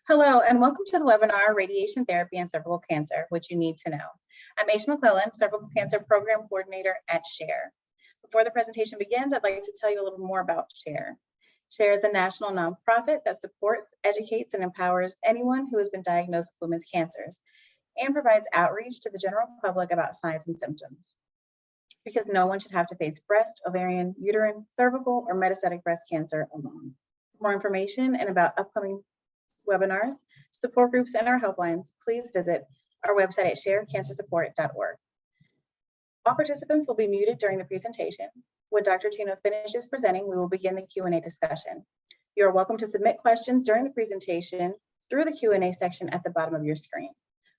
Hello, and welcome to the webinar, Radiation Therapy and Cervical Cancer, What You Need to Know. I'm Aisha McClellan, Cervical Cancer Program Coordinator at SHARE. Before the presentation begins, I'd like to tell you a little more about SHARE. SHARE is a national nonprofit that supports, educates, and empowers anyone who has been diagnosed with women's cancers and provides outreach to the general public about signs and symptoms. Because no one should have to face breast, ovarian, uterine, cervical, or metastatic breast cancer alone. For more information and about upcoming webinars, support groups, and our helplines, please visit our website at sharecancersupport.org. All participants will be muted during the presentation. When Dr. Chino finishes presenting, we will begin the Q&A discussion. You are welcome to submit questions during the presentation through the Q&A section at the bottom of your screen.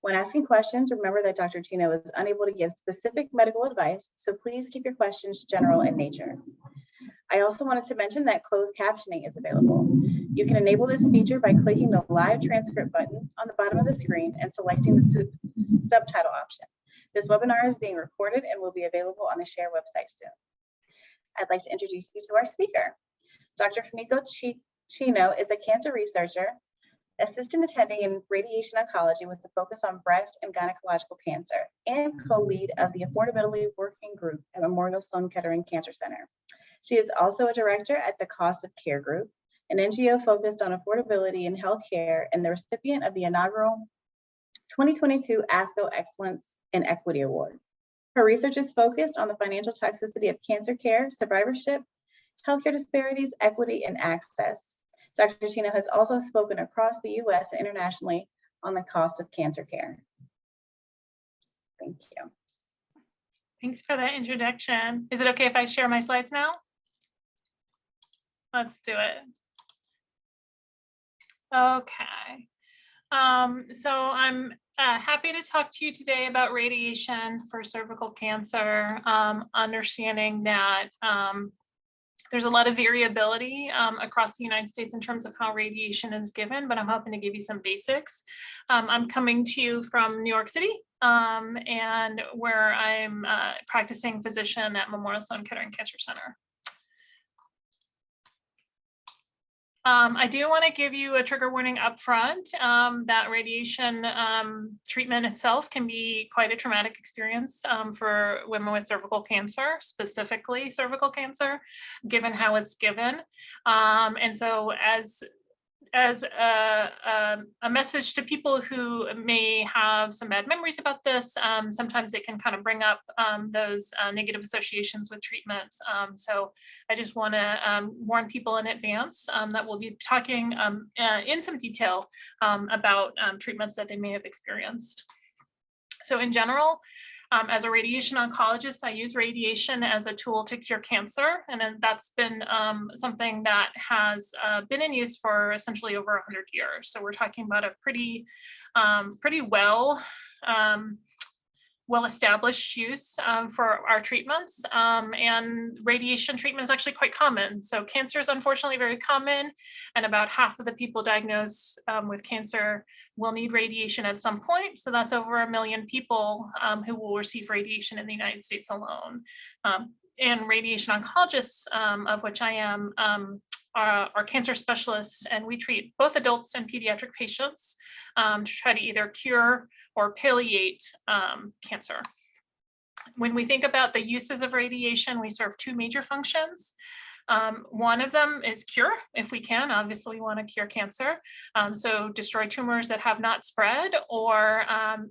When asking questions, remember that Dr. Chino is unable to give specific medical advice, so please keep your questions general in nature. I also wanted to mention that closed captioning is available. You can enable this feature by clicking the live transcript button on the bottom of the screen and selecting the subtitle option. This webinar is being recorded and will be available on the SHARE website soon. I'd like to introduce you to our speaker. Dr. Fumiko Chino is a cancer researcher, assistant attending in radiation oncology with a focus on breast and gynecological cancer, and co-lead of the Affordability Working Group at Memorial Sloan Kettering Cancer Center. She is also a director at the Cost of Care Group, an NGO focused on affordability in healthcare, and the recipient of the inaugural 2022 ASCO Excellence in Equity Award. Her research is focused on the financial toxicity of cancer care, survivorship, healthcare disparities, equity, and access. Dr. Chino has also spoken across the U.S. and internationally on the cost of cancer care. Thank you. Thanks for that introduction. Is it okay if I share my slides now? Let's do it. Okay. So I'm happy to talk to you today about radiation for cervical cancer, understanding that there's a lot of variability across the United States in terms of how radiation is given, but I'm hoping to give you some basics. I'm coming to you from New York City, and where I'm a practicing physician at Memorial Sloan Kettering Cancer Center. I do want to give you a trigger warning up front that radiation treatment itself can be quite a traumatic experience for women with cervical cancer, specifically cervical cancer, given how it's given. And so as a message to people who may have some bad memories about this, sometimes it can kind of bring up those negative associations with treatments. So I just want to warn people in advance that we'll be talking in some detail about treatments that they may have experienced. So in general, as a radiation oncologist, I use radiation as a tool to cure cancer, and that's been something that has been in use for essentially over 100 years. So we're talking about a pretty well-established use for our treatments, and radiation treatment is actually quite common. So cancer is unfortunately very common, and about half of the people diagnosed with cancer will need radiation at some point. So that's over 1 million people who will receive radiation in the United States alone. And radiation oncologists, of which I am, are cancer specialists, and we treat both adults and pediatric patients to try to either cure or palliate cancer. When we think about the uses of radiation, we serve two major functions. One of them is cure, if we can. Obviously, we want to cure cancer. So destroy tumors that have not spread, or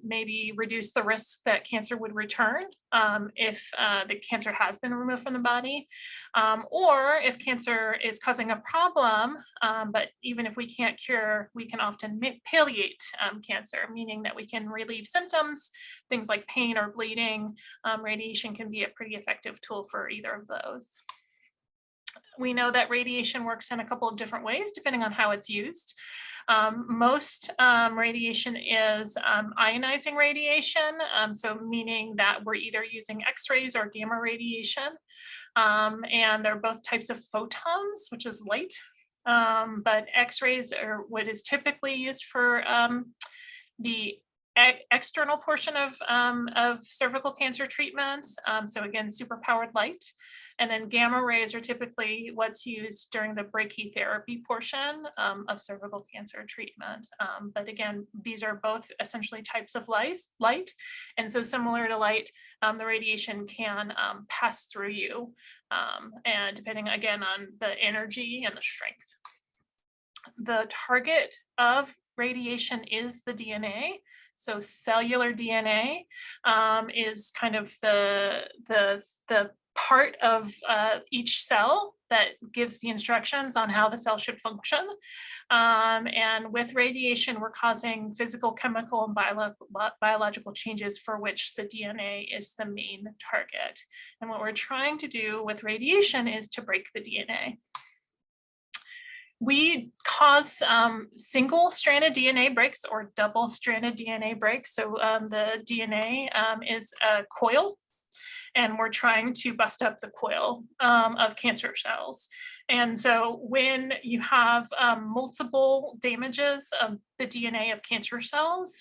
maybe reduce the risk that cancer would return if the cancer has been removed from the body. Or if cancer is causing a problem, but even if we can't cure, we can often palliate cancer, meaning that we can relieve symptoms, things like pain or bleeding. Radiation can be a pretty effective tool for either of those. We know that radiation works in a couple of different ways, depending on how it's used. Most radiation is ionizing radiation, so meaning that we're either using X-rays or gamma radiation, and they're both types of photons, which is light, but X-rays are what is typically used for the external portion of cervical cancer treatments. So again, superpowered light. And then gamma rays are typically what's used during the brachytherapy portion of cervical cancer treatment. But again, these are both essentially types of light. And so similar to light, the radiation can pass through you, and depending again on the energy and the strength. The target of radiation is the DNA. So cellular DNA is kind of the part of each cell that gives the instructions on how the cell should function. And with radiation, we're causing physical, chemical, and biological changes for which the DNA is the main target. And what we're trying to do with radiation is to break the DNA. We cause single-stranded DNA breaks or double-stranded DNA breaks. So the DNA is a coil, and we're trying to bust up the coil of cancer cells. And so when you have multiple damages of the DNA of cancer cells,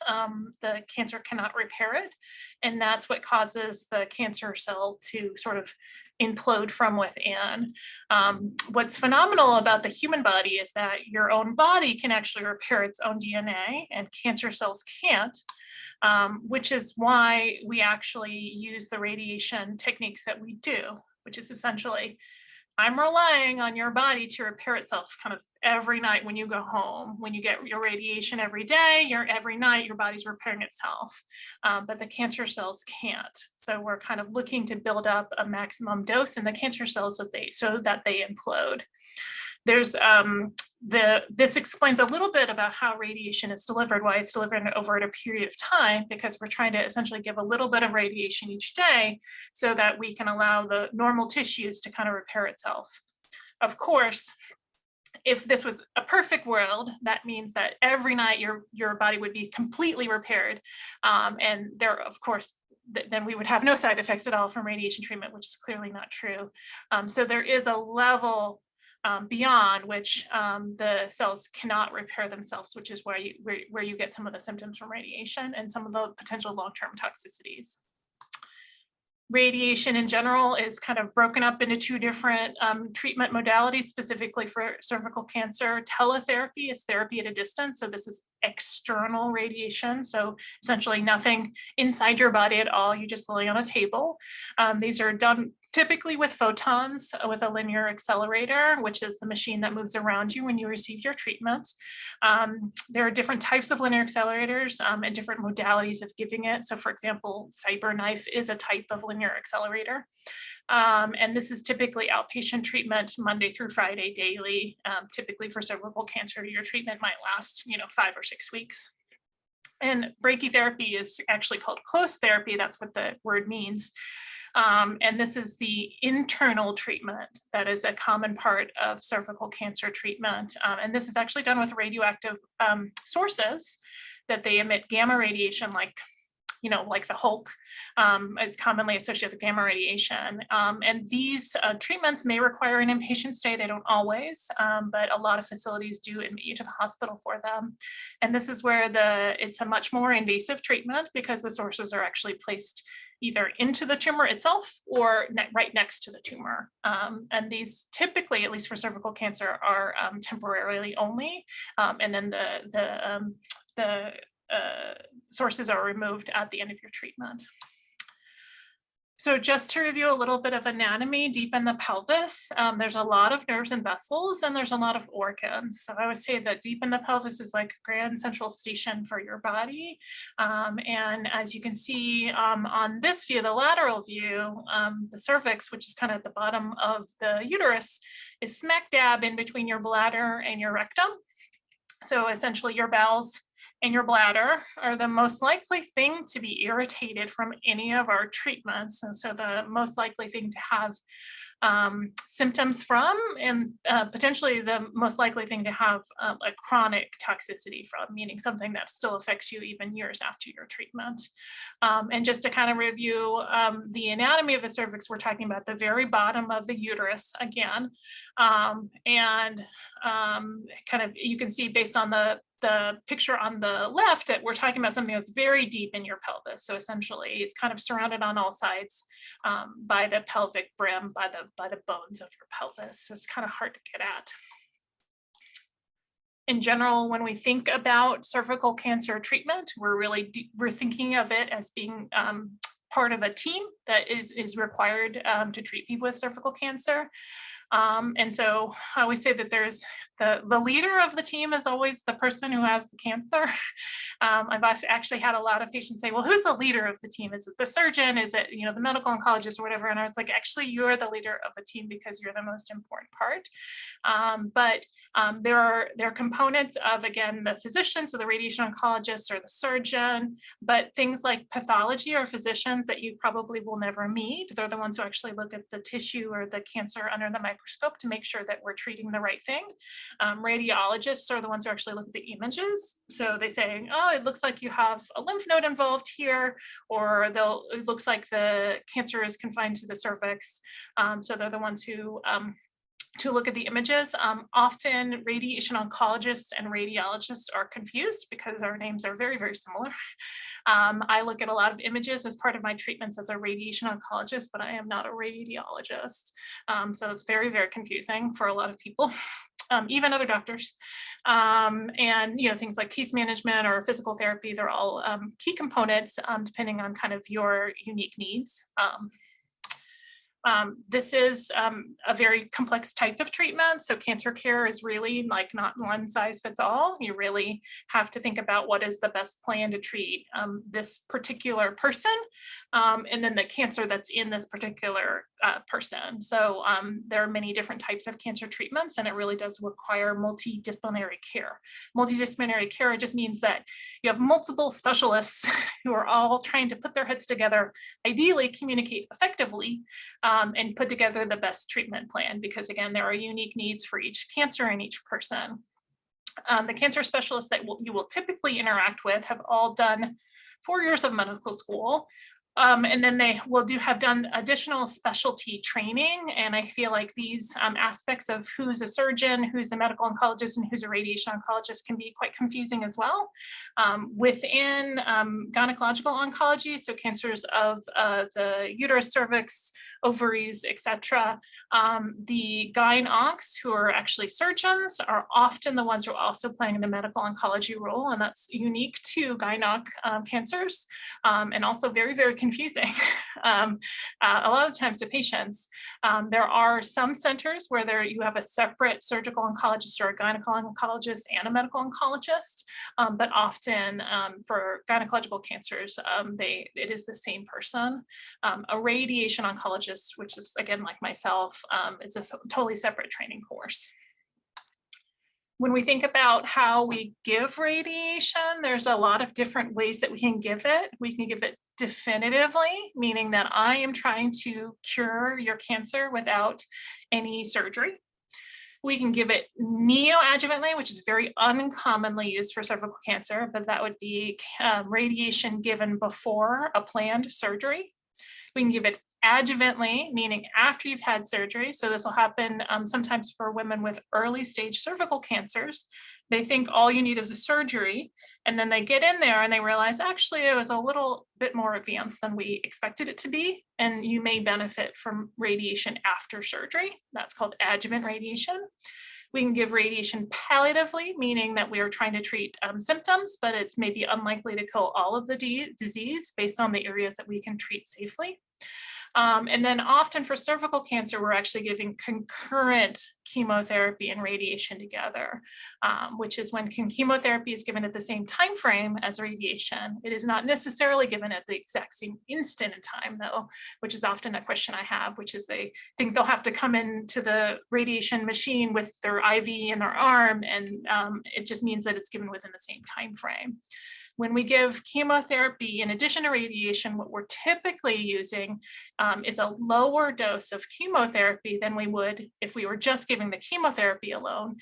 the cancer cannot repair it. And that's what causes the cancer cell to sort of implode from within. What's phenomenal about the human body is that your own body can actually repair its own DNA and cancer cells can't, which is why we actually use the radiation techniques that we do, which is essentially, I'm relying on your body to repair itself kind of every night when you go home. When you get your radiation every day, every night your body's repairing itself, but the cancer cells can't. So we're kind of looking to build up a maximum dose in the cancer cells so that they implode. There's this explains a little bit about how radiation is delivered, why it's delivered over a period of time, because we're trying to essentially give a little bit of radiation each day so that we can allow the normal tissues to kind of repair itself. Of course, if this was a perfect world, that means that every night your body would be completely repaired. And there, of course, then we would have no side effects at all from radiation treatment, which is clearly not true. So there is a level beyond which the cells cannot repair themselves, which is where you get some of the symptoms from radiation and some of the potential long-term toxicities. Radiation in general is kind of broken up into two different treatment modalities, specifically for cervical cancer. Teletherapy is therapy at a distance. So this is external radiation. So essentially nothing inside your body at all. You just lay on a table. These are done typically with photons with a linear accelerator, which is the machine that moves around you when you receive your treatment. There are different types of linear accelerators and different modalities of giving it. So for example, CyberKnife is a type of linear accelerator. And this is typically outpatient treatment Monday through Friday daily. Typically for cervical cancer, your treatment might last 5 or 6 weeks. And brachytherapy is actually called close therapy. That's what the word means. And this is the internal treatment that is a common part of cervical cancer treatment. And this is actually done with radioactive sources that they emit gamma radiation, like the Hulk is commonly associated with gamma radiation. And these treatments may require an inpatient stay. They don't always, but a lot of facilities do admit you to the hospital for them. And this is where it's a much more invasive treatment because the sources are actually placed either into the tumor itself or right next to the tumor. And these typically, at least for cervical cancer, are temporarily only. And then the sources are removed at the end of your treatment. So just to review a little bit of anatomy deep in the pelvis, there's a lot of nerves and vessels, and there's a lot of organs. So I would say that deep in the pelvis is like a grand central station for your body. And as you can see on this view, the lateral view, the cervix, which is kind of at the bottom of the uterus, is smack dab in between your bladder and your rectum. So essentially your bowels and your bladder are the most likely thing to be irritated from any of our treatments. And so the most likely thing to have symptoms from, and potentially the most likely thing to have a chronic toxicity from, meaning something that still affects you even years after your treatment. And just to kind of review the anatomy of the cervix, we're talking about the very bottom of the uterus again. And kind of, you can see based on the the picture on the left, we're talking about something that's very deep in your pelvis. So essentially it's kind of surrounded on all sides by the pelvic brim, by the bones of your pelvis. So it's kind of hard to get at. In general, when we think about cervical cancer treatment, we're thinking of it as being part of a team that is required to treat people with cervical cancer. And so I always say that there's the leader of the team is always the person who has the cancer. I've actually had a lot of patients say, well, who's the leader of the team? Is it the surgeon? Is it, you know, the medical oncologist or whatever? And I was like, actually, you're the leader of the team because you're the most important part. But there are components of, again, the physician, so the radiation oncologist or the surgeon, but things like pathology or physicians that you probably will never meet. They're the ones who actually look at the tissue or the cancer under the microscope to make sure that we're treating the right thing. Radiologists are the ones who actually look at the images. So they say, oh, it looks like you have a lymph node involved here, or it looks like the cancer is confined to the cervix. So they're the ones who to look at the images. Often radiation oncologists and radiologists are confused because our names are very, very similar. I look at a lot of images as part of my treatments as a radiation oncologist, but I am not a radiologist. So it's very, very confusing for a lot of people. Even other doctors, and you know, things like case management or physical therapy, they're all key components depending on kind of your unique needs. This is a very complex type of treatment. So cancer care is really like not one size fits all. You really have to think about what is the best plan to treat this particular person and then the cancer that's in this particular person. So there are many different types of cancer treatments, and it really does require multidisciplinary care. Multidisciplinary care just means that you have multiple specialists who are all trying to put their heads together, ideally communicate effectively, and put together the best treatment plan, because again, there are unique needs for each cancer and each person. The cancer specialists that you will typically interact with have all done 4 years of medical school. And then they will have done additional specialty training. And I feel like these aspects of who's a surgeon, who's a medical oncologist, and who's a radiation oncologist can be quite confusing as well. Within gynecological oncology, so cancers of the uterus, cervix, ovaries, etc., the gyn-oncs, who are actually surgeons, are often the ones who are also playing the medical oncology role. And that's unique to gyn-onc cancers, and also very, very confusing a lot of times to patients. There are some centers where you have a separate surgical oncologist or a gynecological oncologist and a medical oncologist, but often for gynecological cancers, it is the same person. A radiation oncologist, which is again like myself, is a totally separate training course. When we think about how we give radiation, there's a lot of different ways that we can give it. We can give it definitively, meaning that I am trying to cure your cancer without any surgery. We can give it neoadjuvantly, which is very uncommonly used for cervical cancer, but that would be radiation given before a planned surgery. We can give it adjuvantly, meaning after you've had surgery. So this will happen sometimes for women with early stage cervical cancers. They think all you need is a surgery, and then they get in there and they realize actually it was a little bit more advanced than we expected it to be, and you may benefit from radiation after surgery. That's called adjuvant radiation. We can give radiation palliatively, meaning that we are trying to treat symptoms, but it's maybe unlikely to kill all of the disease based on the areas that we can treat safely. And then often for cervical cancer, we're actually giving concurrent chemotherapy and radiation together, which is when chemotherapy is given at the same time frame as radiation. It is not necessarily given at the exact same instant in time, though, which is often a question I have, which is they think they'll have to come into the radiation machine with their IV in their arm, and it just means that it's given within the same time frame. When we give chemotherapy in addition to radiation, what we're typically using is a lower dose of chemotherapy than we would if we were just giving the chemotherapy alone,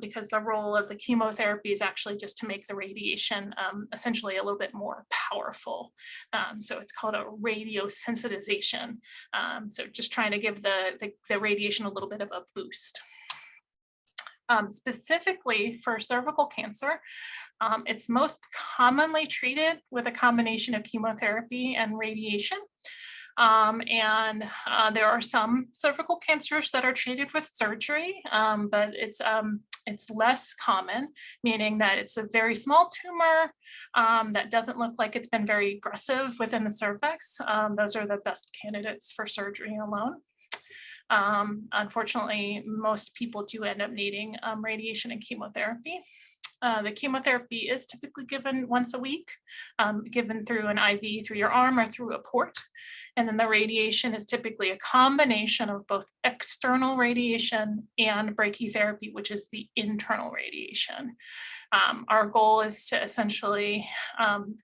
because the role of the chemotherapy is actually just to make the radiation essentially a little bit more powerful. So it's called a radiosensitization. So just trying to give the radiation a little bit of a boost. Specifically for cervical cancer, it's most commonly treated with a combination of chemotherapy and radiation. There are some cervical cancers that are treated with surgery, but it's less common, meaning that it's a very small tumor that doesn't look like it's been very aggressive within the cervix. Those are the best candidates for surgery alone. Unfortunately, most people do end up needing radiation and chemotherapy. The chemotherapy is typically given once a week, given through an IV through your arm or through a port. And then the radiation is typically a combination of both external radiation and brachytherapy, which is the internal radiation. Our goal is to essentially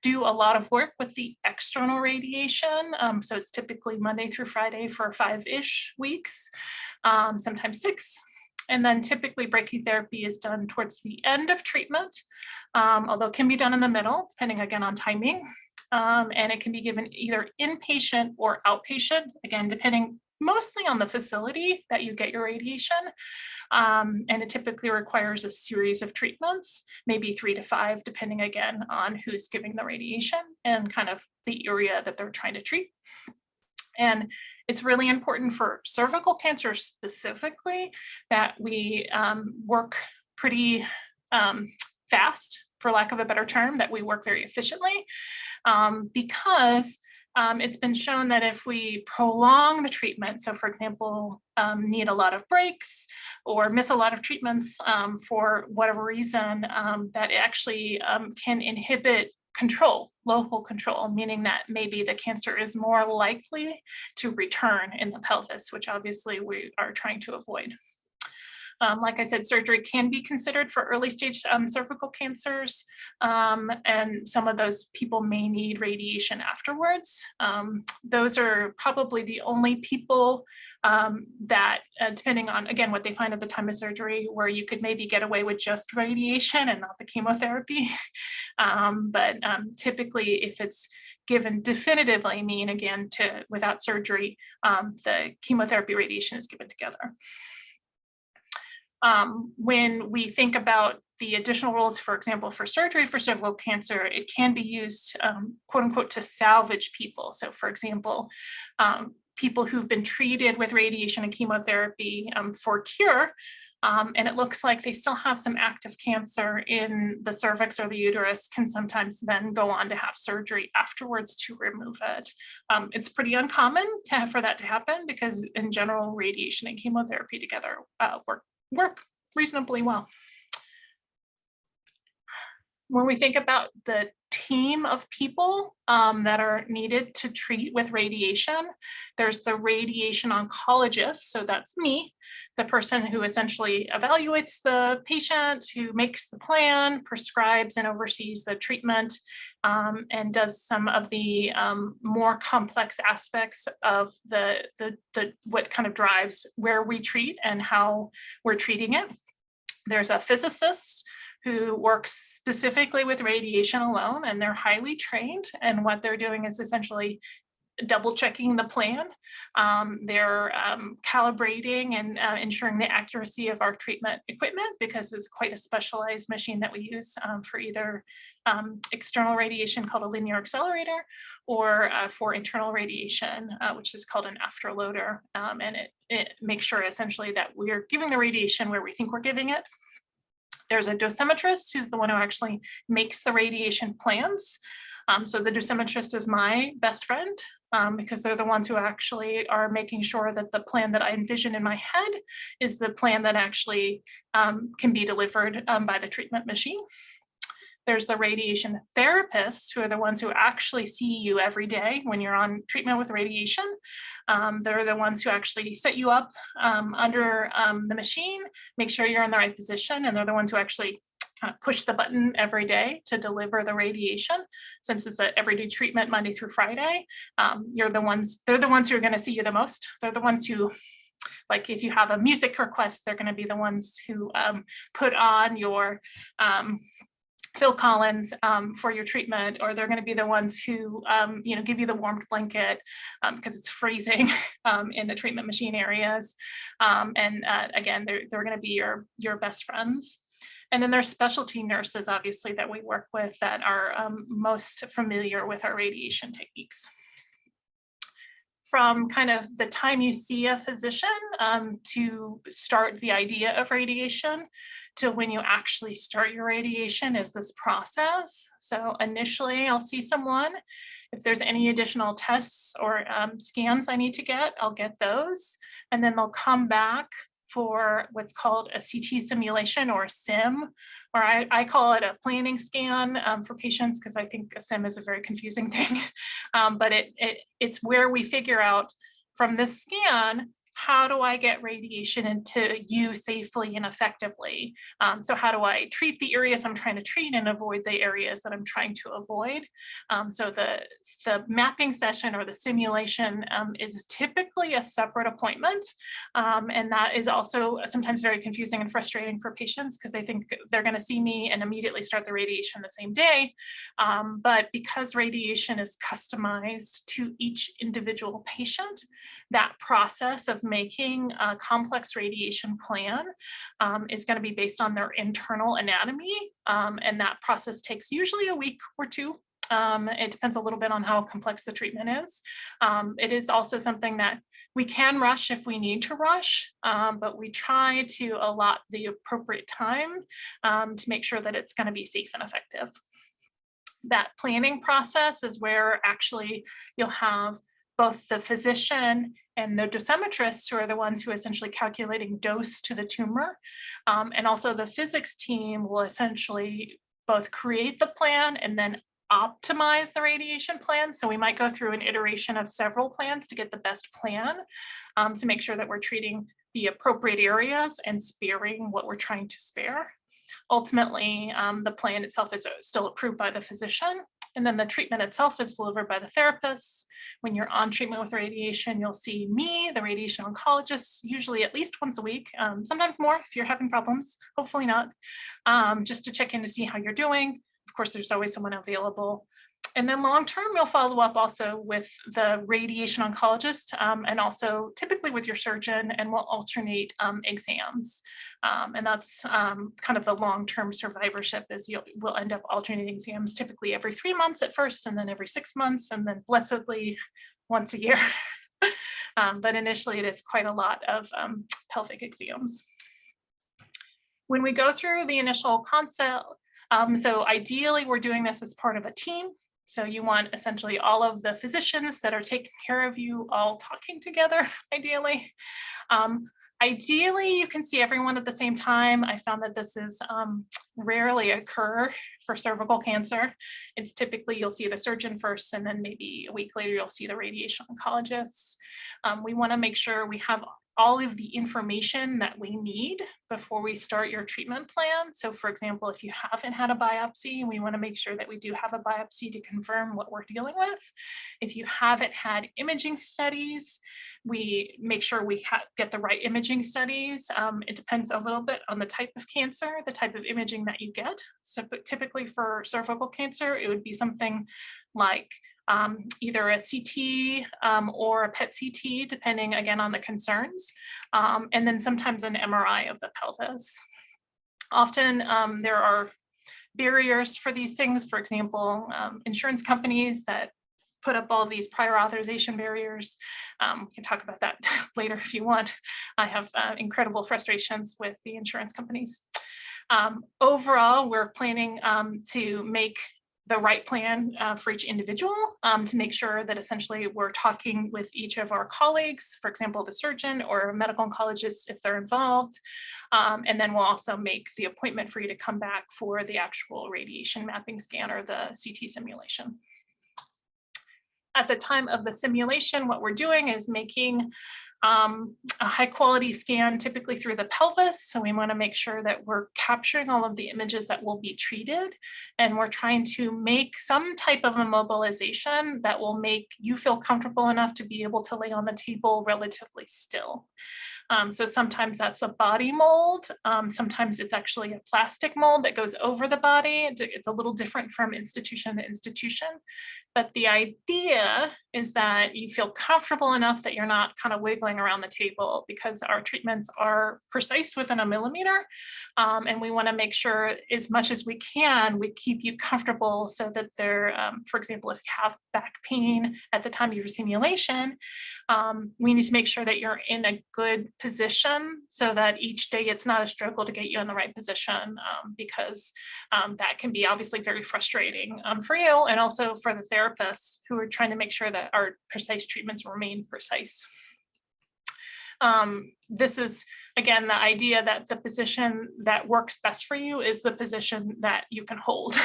do a lot of work with the external radiation. So it's typically Monday through Friday for 5-ish weeks, sometimes 6. And then typically brachytherapy is done towards the end of treatment, although it can be done in the middle, depending again on timing. And it can be given either inpatient or outpatient, again, depending mostly on the facility that you get your radiation. And it typically requires a series of treatments, maybe 3 to 5, depending again on who's giving the radiation and kind of the area that they're trying to treat. And it's really important for cervical cancer specifically that we work pretty fast, for lack of a better term, that we work very efficiently, because it's been shown that if we prolong the treatment, so for example, need a lot of breaks or miss a lot of treatments for whatever reason, that it actually can inhibit control, local control, meaning that maybe the cancer is more likely to return in the pelvis, which obviously we are trying to avoid. Like I said, surgery can be considered for early stage cervical cancers, and some of those people may need radiation afterwards. Those are probably the only people that, depending on, again, what they find at the time of surgery, where you could maybe get away with just radiation and not the chemotherapy. But typically, if it's given definitively, mean again, without surgery, the chemotherapy radiation is given together. When we think about the additional roles, for example, for surgery for cervical cancer, it can be used, quote unquote, to salvage people. So for example, people who've been treated with radiation and chemotherapy for cure, and it looks like they still have some active cancer in the cervix or the uterus, can sometimes then go on to have surgery afterwards to remove it. It's pretty uncommon for that to happen because in general, radiation and chemotherapy together work reasonably well. When we think about the team of people that are needed to treat with radiation, there's the radiation oncologist. So that's me, the person who essentially evaluates the patient, who makes the plan, prescribes and oversees the treatment, and does some of the more complex aspects of what kind of drives where we treat and how we're treating it. There's a physicist who works specifically with radiation alone, and they're highly trained. And what they're doing is essentially double checking the plan. They're calibrating and ensuring the accuracy of our treatment equipment, because it's quite a specialized machine that we use for either external radiation called a linear accelerator, or for internal radiation, which is called an afterloader. And it makes sure essentially that we're giving the radiation where we think we're giving it. There's a dosimetrist who's the one who actually makes the radiation plans. So the dosimetrist is my best friend, because they're the ones who actually are making sure that the plan that I envision in my head is the plan that actually can be delivered by the treatment machine. There's the radiation therapists, who are the ones who actually see you every day when you're on treatment with radiation. They're the ones who actually set you up under the machine, make sure you're in the right position, and they're the ones who actually kind of push the button every day to deliver the radiation. Since it's an everyday treatment Monday through Friday, they're the ones who are going to see you the most. They're the ones who, like if you have a music request, they're going to be the ones who put on your Phil Collins for your treatment, or they're going to be the ones who, give you the warmed blanket because it's freezing in the treatment machine areas. Again, they're going to be your best friends. And then there's specialty nurses, obviously, that we work with that are most familiar with our radiation techniques. From kind of the time you see a physician to start the idea of radiation to when you actually start your radiation is this process. So initially I'll see someone. If there's any additional tests or scans I need to get, I'll get those. And then they'll come back for what's called a CT simulation or a sim, or I call it a planning scan for patients because I think a sim is a very confusing thing. But it's where we figure out from this scan, how do I get radiation into you safely and effectively? So how do I treat the areas I'm trying to treat and avoid the areas that I'm trying to avoid? So the mapping session or the simulation is typically a separate appointment. And that is also sometimes very confusing and frustrating for patients because they think they're going to see me and immediately start the radiation the same day. But because radiation is customized to each individual patient, that process of making a complex radiation plan is going to be based on their internal anatomy. And that process takes usually a week or two. It depends a little bit on how complex the treatment is. It is also something that we can rush if we need to rush, but we try to allot the appropriate time to make sure that it's going to be safe and effective. That planning process is where actually you'll have both the physician and the dosimetrists, who are the ones who are essentially calculating dose to the tumor. And also the physics team will essentially both create the plan and then optimize the radiation plan. So we might go through an iteration of several plans to get the best plan to make sure that we're treating the appropriate areas and sparing what we're trying to spare. Ultimately, the plan itself is still approved by the physician. And then the treatment itself is delivered by the therapists. When you're on treatment with radiation, you'll see me, the radiation oncologist, usually at least once a week, sometimes more if you're having problems, hopefully not, just to check in to see how you're doing. Of course, there's always someone available. And then long-term, you'll follow up also with the radiation oncologist and also typically with your surgeon, and we'll alternate exams. And that's kind of the long-term survivorship is we'll end up alternating exams typically every 3 months at first, and then every 6 months, and then blessedly once a year. But initially it is quite a lot of pelvic exams. When we go through the initial consult, so ideally we're doing this as part of a team. So you want essentially all of the physicians that are taking care of you all talking together, ideally. Ideally, you can see everyone at the same time. I found that this is rarely occur for cervical cancer. It's typically you'll see the surgeon first, and then maybe a week later, you'll see the radiation oncologists. We want to make sure we have all of the information that we need before we start your treatment plan. So for example, if you haven't had a biopsy, we want to make sure that we do have a biopsy to confirm what we're dealing with. If you haven't had imaging studies, we make sure we get the right imaging studies. It depends a little bit on the type of cancer, the type of imaging that you get. So typically for cervical cancer, it would be something like either a CT or a PET CT, depending again on the concerns, and then sometimes an MRI of the pelvis. Often there are barriers for these things. For example, insurance companies that put up all these prior authorization barriers. We can talk about that later if you want. I have incredible frustrations with the insurance companies. Overall, we're planning to make the right plan for each individual to make sure that essentially we're talking with each of our colleagues, for example, the surgeon or a medical oncologist if they're involved. And then we'll also make the appointment for you to come back for the actual radiation mapping scan or the CT simulation. At the time of the simulation, what we're doing is making a high quality scan typically through the pelvis. So we want to make sure that we're capturing all of the images that will be treated. And we're trying to make some type of immobilization that will make you feel comfortable enough to be able to lay on the table relatively still. So sometimes that's a body mold. Sometimes it's actually a plastic mold that goes over the body. It's a little different from institution to institution. But the idea is that you feel comfortable enough that you're not kind of wiggling around the table, because our treatments are precise within a millimeter. And we want to make sure as much as we can, we keep you comfortable so that they're, for example, if you have back pain at the time of your simulation, we need to make sure that you're in a good position so that each day it's not a struggle to get you in the right position, because that can be obviously very frustrating for you and also for the therapists who are trying to make sure that our precise treatments remain precise. This is, again, the idea that the position that works best for you is the position that you can hold.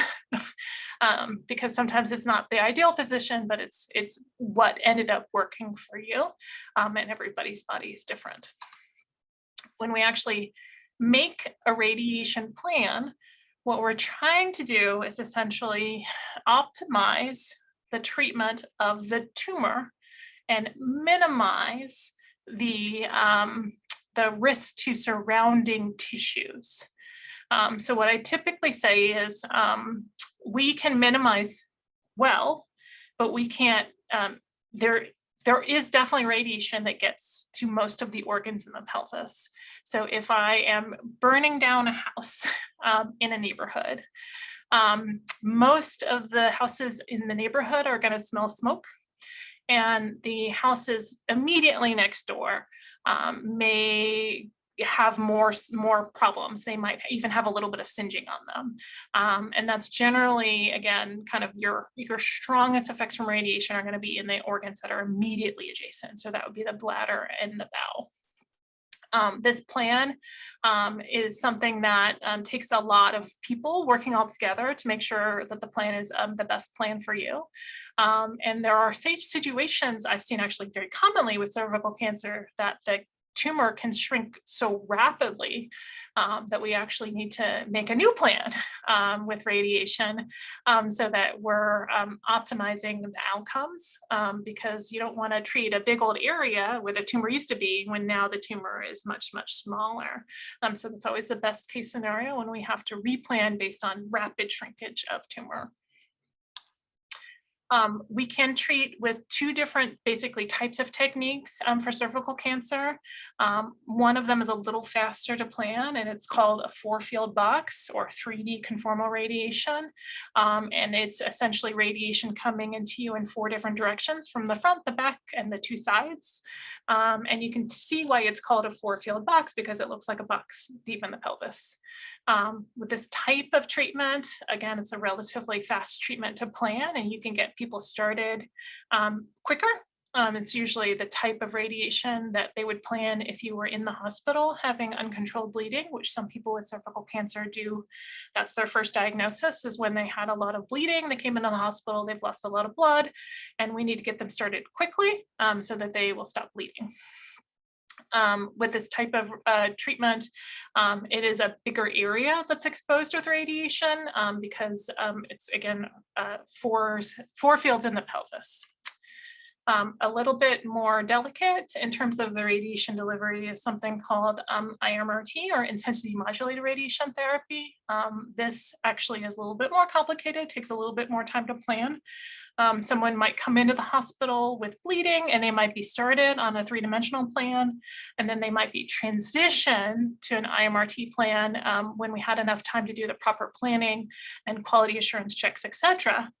Because sometimes it's not the ideal position, but it's what ended up working for you, and everybody's body is different. When we actually make a radiation plan, what we're trying to do is essentially optimize the treatment of the tumor and minimize the risk to surrounding tissues. So what I typically say is we can minimize well, but we can't, there is definitely radiation that gets to most of the organs in the pelvis. So if I am burning down a house in a neighborhood, most of the houses in the neighborhood are going to smell smoke. And the houses immediately next door may have more problems. They might even have a little bit of singeing on them. And that's generally, again, kind of your strongest effects from radiation are going to be in the organs that are immediately adjacent. So that would be the bladder and the bowel. This plan is something that takes a lot of people working all together to make sure that the plan is the best plan for you. And there are situations I've seen actually very commonly with cervical cancer that the tumor can shrink so rapidly that we actually need to make a new plan with radiation so that we're optimizing the outcomes, because you don't want to treat a big old area where the tumor used to be when now the tumor is much, much smaller. So that's always the best case scenario when we have to replan based on rapid shrinkage of tumor. We can treat with two different basically types of techniques for cervical cancer. One of them is a little faster to plan, and it's called a 4-field box or 3D conformal radiation. And it's essentially radiation coming into you in 4 different directions, from the front, the back, and the 2 sides. And you can see why it's called a 4-field box, because it looks like a box deep in the pelvis. With this type of treatment, again, it's a relatively fast treatment to plan, and you can get people started quicker. It's usually the type of radiation that they would plan if you were in the hospital having uncontrolled bleeding, which some people with cervical cancer do. That's their first diagnosis, is when they had a lot of bleeding. They came into the hospital, they've lost a lot of blood, and we need to get them started quickly so that they will stop bleeding. With this type of treatment, it is a bigger area that's exposed with radiation because it's, again, 4 fields in the pelvis. A little bit more delicate in terms of the radiation delivery is something called IMRT, or intensity modulated radiation therapy. This actually is a little bit more complicated, takes a little bit more time to plan. Someone might come into the hospital with bleeding, and they might be started on a 3-dimensional plan, and then they might be transitioned to an IMRT plan when we had enough time to do the proper planning and quality assurance checks, etc.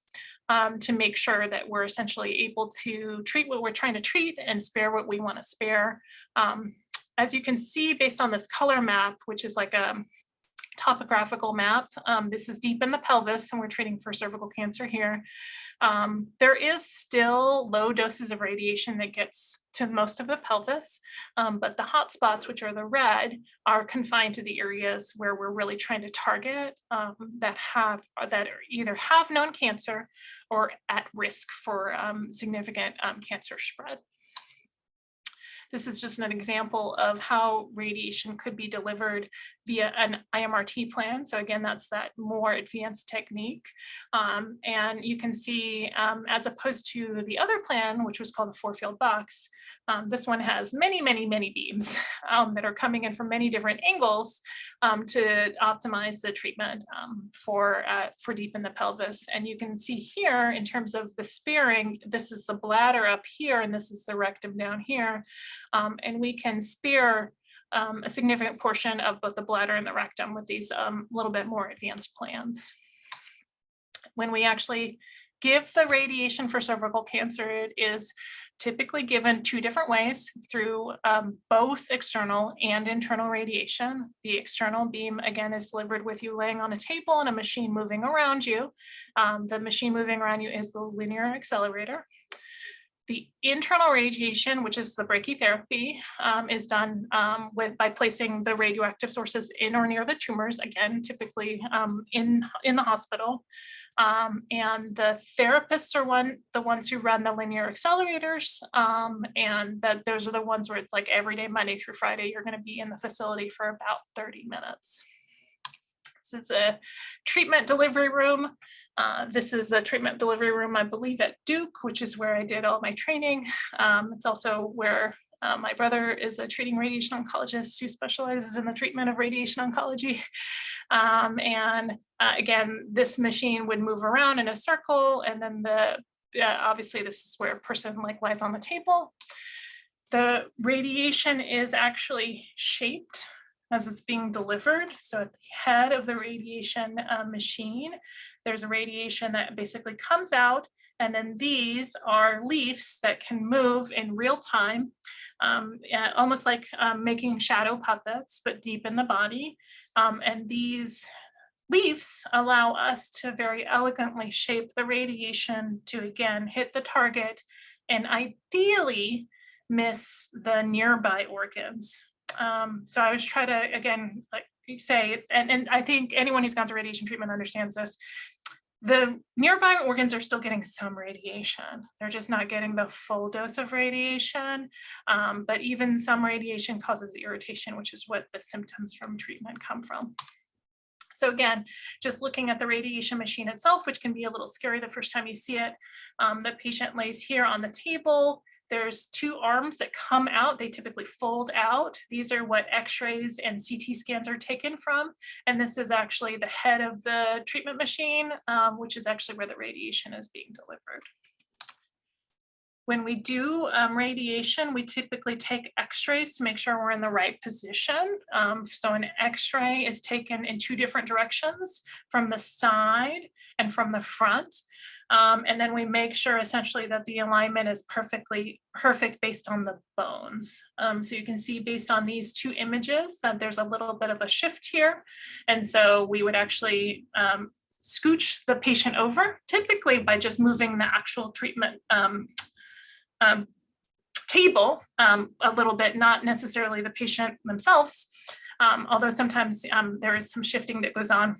To make sure that we're essentially able to treat what we're trying to treat and spare what we want to spare. As you can see, based on this color map, which is like a topographical map, this is deep in the pelvis, and we're treating for cervical cancer here. There is still low doses of radiation that gets to most of the pelvis, but the hot spots, which are the red, are confined to the areas where we're really trying to target that either have known cancer or at risk for significant cancer spread. This is just an example of how radiation could be delivered via an IMRT plan. So again, that's that more advanced technique. And you can see, as opposed to the other plan, which was called the 4-field box, This one has many, many, many beams that are coming in from many different angles to optimize the treatment for deep in the pelvis. And you can see here in terms of the spearing, this is the bladder up here and this is the rectum down here. And we can spear a significant portion of both the bladder and the rectum with these little bit more advanced plans. When we actually give the radiation for cervical cancer, it is typically given 2 different ways, through both external and internal radiation. The external beam, again, is delivered with you laying on a table and a machine moving around you. The machine moving around you is the linear accelerator. The internal radiation, which is the brachytherapy, is done by placing the radioactive sources in or near the tumors, again, typically in the hospital. And the therapists are the ones who run the linear accelerators, and those are the ones where it's like every day, Monday through Friday, you're going to be in the facility for about 30 minutes. This is a treatment delivery room. This is a treatment delivery room, I believe, at Duke, which is where I did all my training. It's also where my brother is a treating radiation oncologist who specializes in the treatment of radiation oncology. Again, this machine would move around in a circle, and then obviously this is where a person lies on the table. The radiation is actually shaped as it's being delivered. So at the head of the radiation machine, there's a radiation that basically comes out, and then these are leaves that can move in real time, almost like making shadow puppets, but deep in the body. And these leaves allow us to very elegantly shape the radiation to, again, hit the target and ideally miss the nearby organs. So I always try to, again, like you say, and I think anyone who's gone through radiation treatment understands this, the nearby organs are still getting some radiation. They're just not getting the full dose of radiation, but even some radiation causes irritation, which is what the symptoms from treatment come from. So again, just looking at the radiation machine itself, which can be a little scary the first time you see it, the patient lays here on the table. There's 2 arms that come out. They typically fold out. These are what X-rays and CT scans are taken from. And this is actually the head of the treatment machine, which is actually where the radiation is being delivered. When we do radiation, we typically take X-rays to make sure we're in the right position. So an X-ray is taken in 2 different directions, from the side and from the front. And then we make sure essentially that the alignment is perfect based on the bones. So you can see based on these 2 images that there's a little bit of a shift here. And so we would actually scooch the patient over, typically by just moving the actual treatment table a little bit, not necessarily the patient themselves, although sometimes there is some shifting that goes on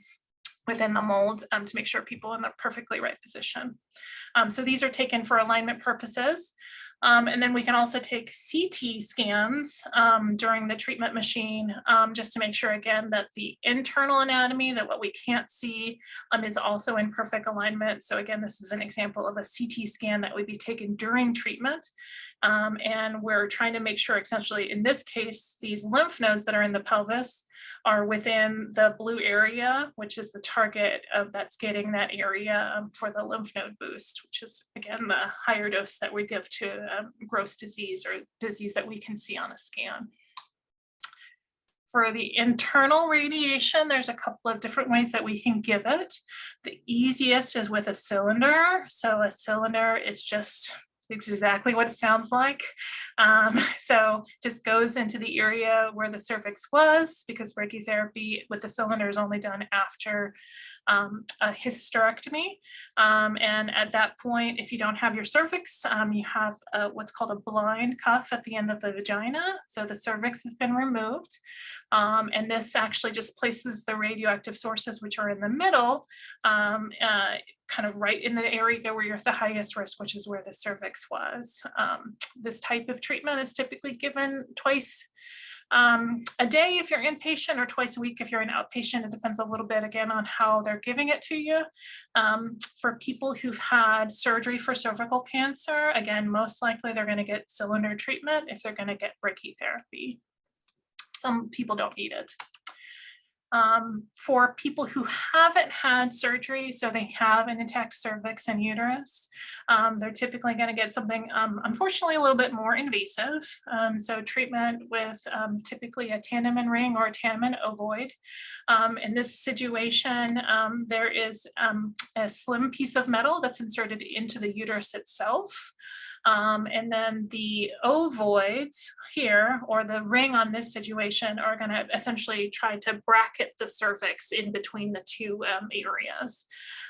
within the mold to make sure people are in the perfectly right position. So these are taken for alignment purposes. And then we can also take CT scans during the treatment machine, just to make sure, again, that the internal anatomy, that what we can't see, is also in perfect alignment. So again, this is an example of a CT scan that would be taken during treatment. And we're trying to make sure, essentially, in this case, these lymph nodes that are in the pelvis are within the blue area, which is the target that's getting that area for the lymph node boost, which is, again, the higher dose that we give to gross disease or disease that we can see on a scan. For the internal radiation, there's a couple of different ways that we can give it. The easiest is with a cylinder. So a cylinder is just exactly what it sounds like. So just goes into the area where the cervix was, because brachytherapy with the cylinder is only done after a hysterectomy. And at that point, if you don't have your cervix, you have what's called a blind cuff at the end of the vagina. So the cervix has been removed. And this actually just places the radioactive sources, which are in the middle, kind of right in the area where you're at the highest risk, which is where the cervix was. This type of treatment is typically given twice A day if you're inpatient, or twice a week if you're an outpatient. It depends a little bit, again, on how they're giving it to you. For people who've had surgery for cervical cancer, again, most likely they're going to get cylinder treatment if they're going to get brachytherapy. Some people don't need it. For people who haven't had surgery, so they have an intact cervix and uterus, they're typically going to get something, unfortunately, a little bit more invasive. So treatment with typically a Tandem ring or a Tandem ovoid. In this situation, there is a slim piece of metal that's inserted into the uterus itself. And then the ovoids here, or the ring on this situation, are going to essentially try to bracket the cervix in between the two areas.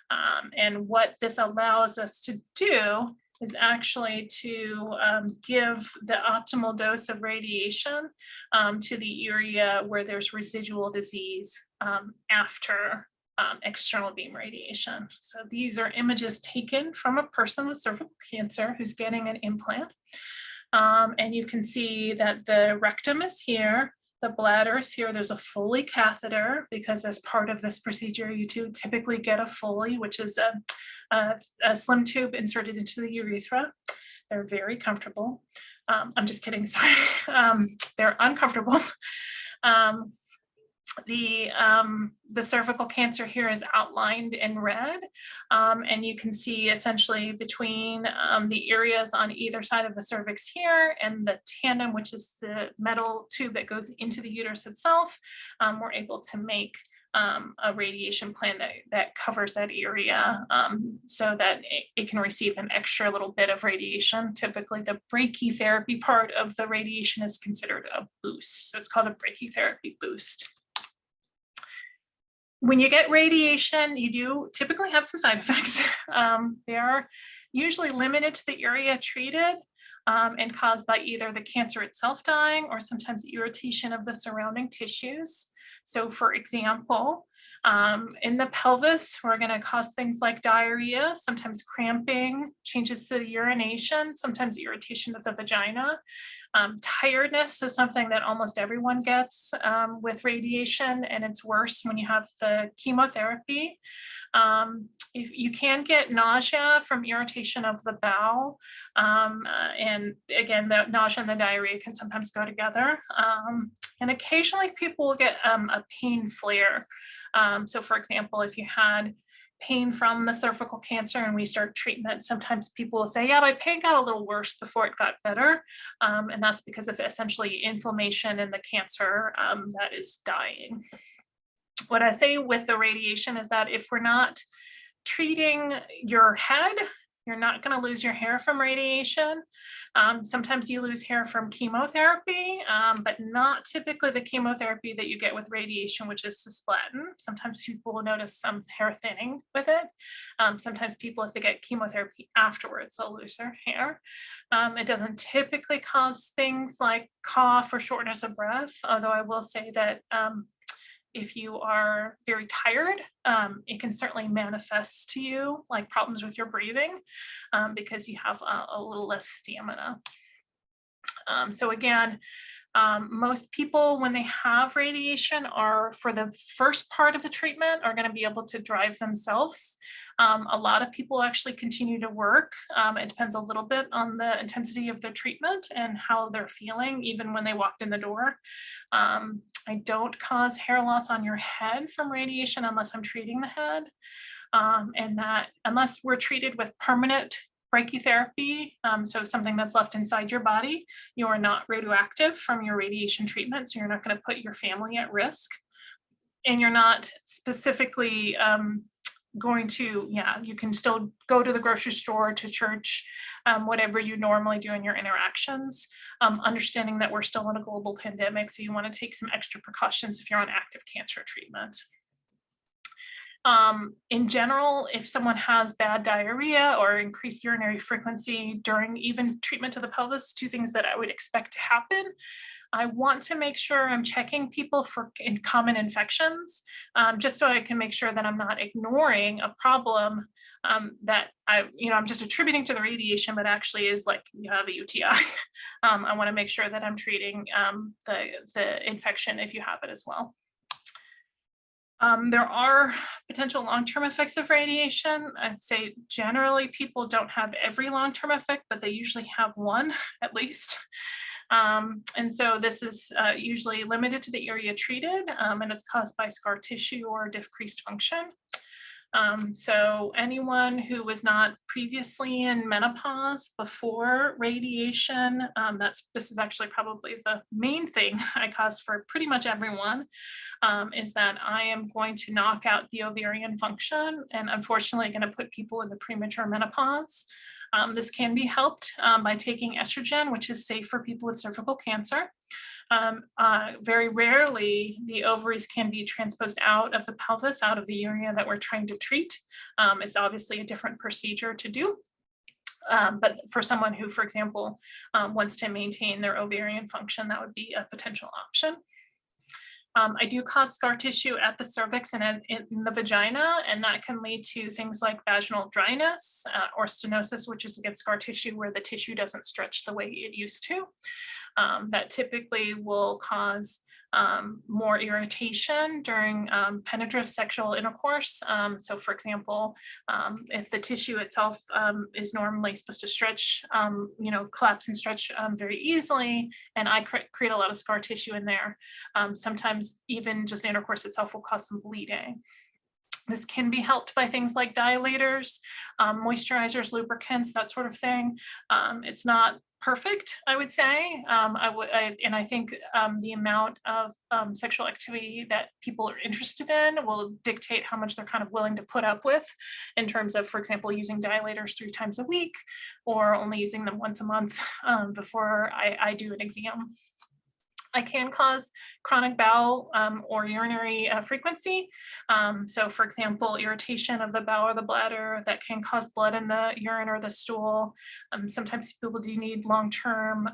And what this allows us to do is actually to give the optimal dose of radiation to the area where there's residual disease after external beam radiation. So these are images taken from a person with cervical cancer who's getting an implant. And you can see that the rectum is here, the bladder is here. There's a Foley catheter, because as part of this procedure, you typically get a Foley, which is a slim tube inserted into the urethra. They're very comfortable. I'm just kidding, sorry. They're uncomfortable. The cervical cancer here is outlined in red, and you can see essentially between the areas on either side of the cervix here and the tandem, which is the metal tube that goes into the uterus itself, we're able to make a radiation plan that covers that area, so that it can receive an extra little bit of radiation. Typically, the brachytherapy part of the radiation is considered a boost. So it's called a brachytherapy boost. When you get radiation, you do typically have some side effects. They are usually limited to the area treated and caused by either the cancer itself dying or sometimes irritation of the surrounding tissues. So for example, in the pelvis, we're going to cause things like diarrhea, sometimes cramping, changes to the urination, sometimes irritation of the vagina. Tiredness is something that almost everyone gets with radiation, and it's worse when you have the chemotherapy. If you can get nausea from irritation of the bowel, and again, the nausea and the diarrhea can sometimes go together. And occasionally people will get a pain flare. So for example, if you had pain from the cervical cancer and we start treatment, sometimes people will say, yeah, my pain got a little worse before it got better. And that's because of essentially inflammation in the cancer that is dying. What I say with the radiation is that if we're not treating your head, you're not going to lose your hair from radiation. Sometimes you lose hair from chemotherapy, but not typically the chemotherapy that you get with radiation, which is cisplatin. Sometimes people will notice some hair thinning with it. Sometimes people, if they get chemotherapy afterwards, they'll lose their hair. It doesn't typically cause things like cough or shortness of breath, although I will say that if you are very tired, it can certainly manifest to you like problems with your breathing because you have a little less stamina. So again, most people, when they have radiation, are for the first part of the treatment are going to be able to drive themselves. A lot of people actually continue to work. It depends a little bit on the intensity of the treatment and how they're feeling, even when they walked in the door. I don't cause hair loss on your head from radiation unless I'm treating the head. And that unless we're treated with permanent brachytherapy, so something that's left inside your body, you are not radioactive from your radiation treatment, so you're not going to put your family at risk. And you're not specifically going to, you can still go to the grocery store, to church, whatever you normally do in your interactions, understanding that we're still in a global pandemic, so you want to take some extra precautions if you're on active cancer treatment. In general, if someone has bad diarrhea or increased urinary frequency during even treatment of the pelvis, two things that I would expect to happen. I want to make sure I'm checking people for common infections, just so I can make sure that I'm not ignoring a problem that I'm just attributing to the radiation, but actually is like you have a UTI. I want to make sure that I'm treating the infection if you have it as well. There are potential long-term effects of radiation. I'd say generally people don't have every long-term effect, but they usually have one at least. And so this is usually limited to the area treated, and it's caused by scar tissue or decreased function. So anyone who was not previously in menopause before radiation, this is actually probably the main thing I cause for pretty much everyone, is that I am going to knock out the ovarian function and unfortunately going to put people into premature menopause. This can be helped by taking estrogen, which is safe for people with cervical cancer. Very rarely, the ovaries can be transposed out of the pelvis, out of the area that we're trying to treat. It's obviously a different procedure to do. But for someone who, for example, wants to maintain their ovarian function, that would be a potential option. I do cause scar tissue at the cervix and in the vagina, and that can lead to things like vaginal dryness or stenosis, which is again scar tissue where the tissue doesn't stretch the way it used to. That typically will cause more irritation during penetrative sexual intercourse. So for example, if the tissue itself is normally supposed to stretch, collapse and stretch very easily, and I create a lot of scar tissue in there, sometimes even just intercourse itself will cause some bleeding. This can be helped by things like dilators, moisturizers, lubricants, that sort of thing. It's not perfect, I would say. I think the amount of sexual activity that people are interested in will dictate how much they're kind of willing to put up with in terms of, for example, using dilators 3 times a week or only using them once a month before I do an exam. I can cause chronic bowel or urinary frequency. So for example, irritation of the bowel or the bladder that can cause blood in the urine or the stool. Sometimes people do need long-term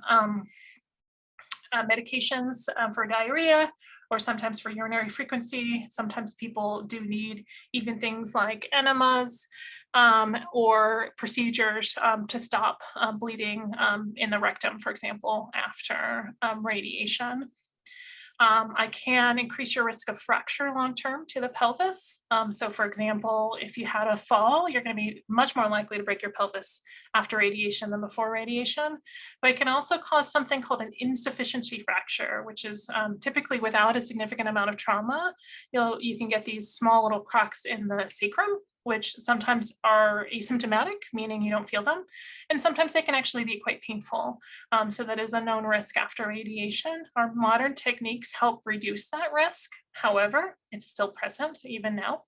medications for diarrhea, or sometimes for urinary frequency. Sometimes people do need even things like enemas or procedures to stop bleeding in the rectum, for example, after radiation. I can increase your risk of fracture long-term to the pelvis. So for example, if you had a fall, you're going to be much more likely to break your pelvis after radiation than before radiation. But it can also cause something called an insufficiency fracture, which is typically without a significant amount of trauma. You can get these small little cracks in the sacrum, which sometimes are asymptomatic, meaning you don't feel them. And sometimes they can actually be quite painful. So that is a known risk after radiation. Our modern techniques help reduce that risk. However, it's still present even now.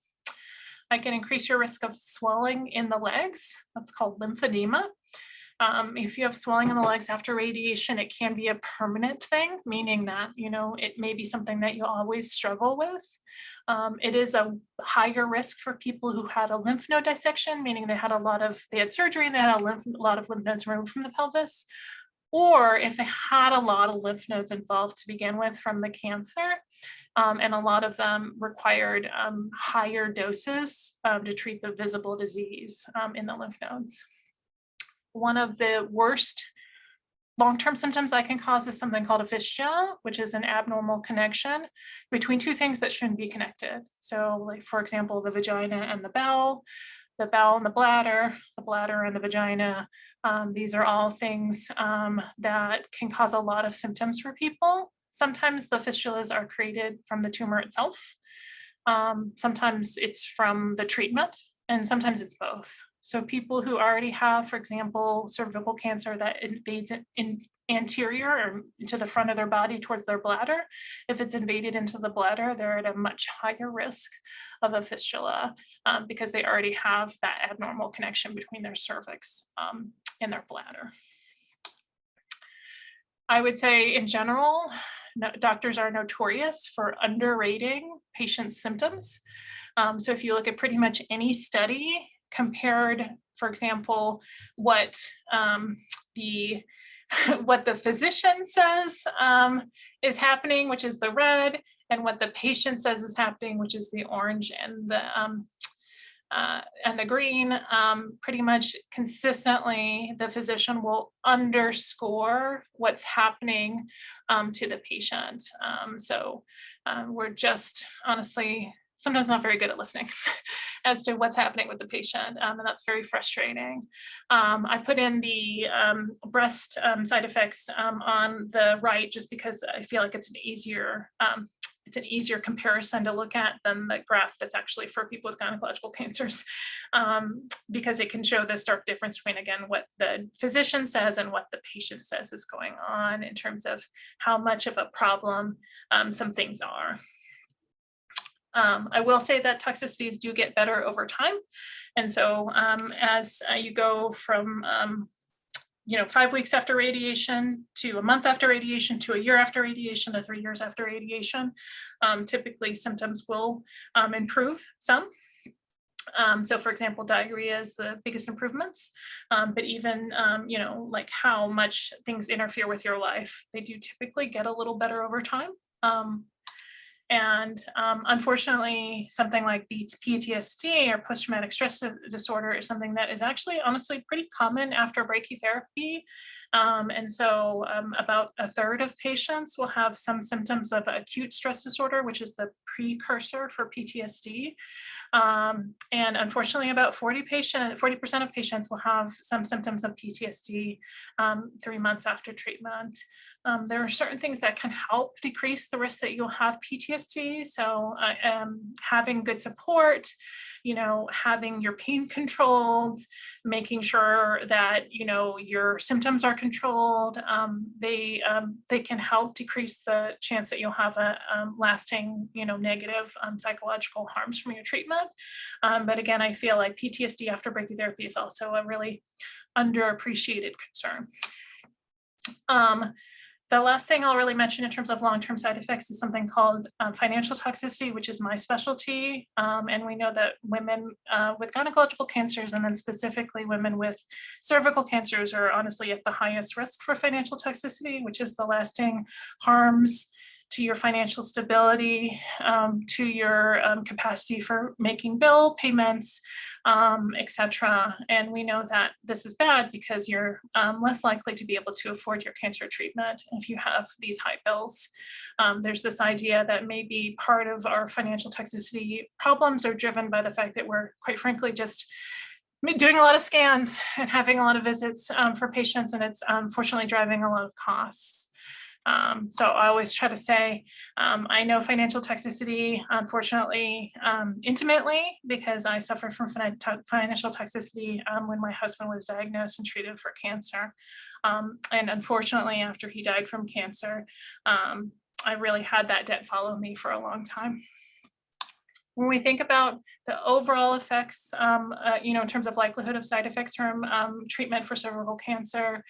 I can increase your risk of swelling in the legs. That's called lymphedema. If you have swelling in the legs after radiation, it can be a permanent thing, meaning that, it may be something that you always struggle with. It is a higher risk for people who had a lymph node dissection, meaning they had surgery and they had a lot of lymph nodes removed from the pelvis, or if they had a lot of lymph nodes involved to begin with from the cancer, and a lot of them required higher doses to treat the visible disease in the lymph nodes. One of the worst long-term symptoms that can cause is something called a fistula, which is an abnormal connection between 2 things that shouldn't be connected. So like, for example, the vagina and the bowel and the bladder and the vagina. These are all things that can cause a lot of symptoms for people. Sometimes the fistulas are created from the tumor itself. Sometimes it's from the treatment, and sometimes it's both. So people who already have, for example, cervical cancer that invades in anterior or into the front of their body towards their bladder, if it's invaded into the bladder, they're at a much higher risk of a fistula because they already have that abnormal connection between their cervix and their bladder. I would say in general, doctors are notorious for underrating patients' symptoms. So if you look at pretty much any study compared, for example, what the what the physician says is happening, which is the red, and what the patient says is happening, which is the orange and the green. Pretty much consistently, the physician will underscore what's happening to the patient. So we're just honestly sometimes not very good at listening as to what's happening with the patient, and that's very frustrating. I put in the breast side effects on the right just because I feel like it's an easier comparison to look at than the graph that's actually for people with gynecological cancers, because it can show the stark difference between, again, what the physician says and what the patient says is going on in terms of how much of a problem some things are. I will say that toxicities do get better over time. And so as you go from 5 weeks after radiation to a month after radiation to a year after radiation to 3 years after radiation, typically symptoms will improve some. So for example, diarrhea is the biggest improvements, but even, like how much things interfere with your life, they do typically get a little better over time. And unfortunately, something like PTSD or post-traumatic stress disorder is something that is actually honestly pretty common after brachytherapy. And so about a third of patients will have some symptoms of acute stress disorder, which is the precursor for PTSD. And unfortunately, about 40% of patients will have some symptoms of PTSD 3 months after treatment. There are certain things that can help decrease the risk that you'll have PTSD. So having good support, having your pain controlled, making sure that, your symptoms are controlled, they can help decrease the chance that you'll have a lasting, negative psychological harms from your treatment. But again, I feel like PTSD after brachytherapy is also a really underappreciated concern. The last thing I'll really mention in terms of long-term side effects is something called financial toxicity, which is my specialty. And we know that women with gynecological cancers, and then specifically women with cervical cancers, are honestly at the highest risk for financial toxicity, which is the lasting harms to your financial stability, to your capacity for making bill payments, etc. And we know that this is bad because you're less likely to be able to afford your cancer treatment if you have these high bills. There's this idea that maybe part of our financial toxicity problems are driven by the fact that we're, quite frankly, just doing a lot of scans and having a lot of visits for patients, and it's unfortunately driving a lot of costs. So I always try to say, I know financial toxicity, unfortunately, intimately, because I suffered from financial toxicity when my husband was diagnosed and treated for cancer. And unfortunately, after he died from cancer, I really had that debt follow me for a long time. When we think about the overall effects, in terms of likelihood of side effects from treatment for cervical cancer,